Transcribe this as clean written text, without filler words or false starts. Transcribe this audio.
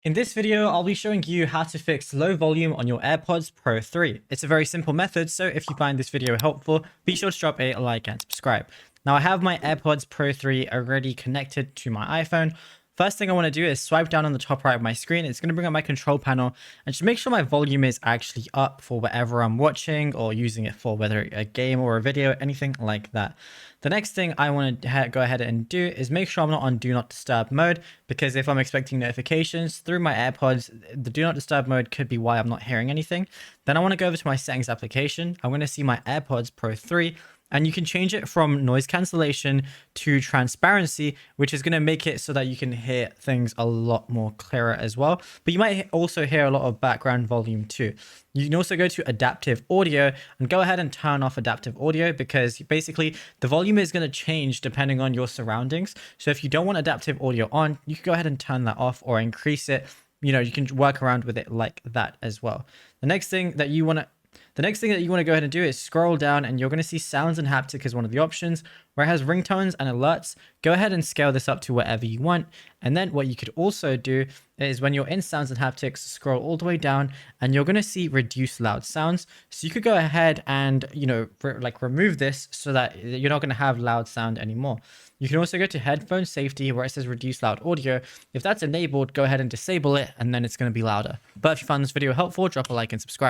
In this video, I'll be showing you how to fix low volume on your AirPods Pro 3. It's a very simple method, so if you find this video helpful, be sure to drop a like and subscribe. Now, I have my AirPods Pro 3 already connected to my iPhone. First thing I want to do is swipe down on the top right of my screen. It's going to bring up my control panel and just make sure my volume is actually up for whatever I'm watching or using it for, whether a game or a video, anything like that. The next thing I want to go ahead and do is make sure I'm not on Do Not Disturb mode, because if I'm expecting notifications through my AirPods, the Do Not Disturb mode could be why I'm not hearing anything. Then I want to go over to my settings application. I'm going to see my AirPods Pro 3. And you can change it from noise cancellation to transparency, which is going to make it so that you can hear things a lot more clearer as well. But you might also hear a lot of background volume too. You can also go to adaptive audio and go ahead and turn off adaptive audio, because basically the volume is going to change depending on your surroundings. So if you don't want adaptive audio on, you can go ahead and turn that off or increase it. You can work around with it like that as well. The next thing that you want to go ahead and do is scroll down, and you're going to see sounds and haptic as one of the options, where it has ringtones and alerts. Go ahead and scale this up to whatever you want. And then what you could also do is, when you're in sounds and haptics, scroll all the way down and you're going to see reduce loud sounds. So you could go ahead and, remove this so that you're not going to have loud sound anymore. You can also go to headphone safety, where it says reduce loud audio. If that's enabled, go ahead and disable it, and then it's going to be louder. But if you found this video helpful, drop a like and subscribe.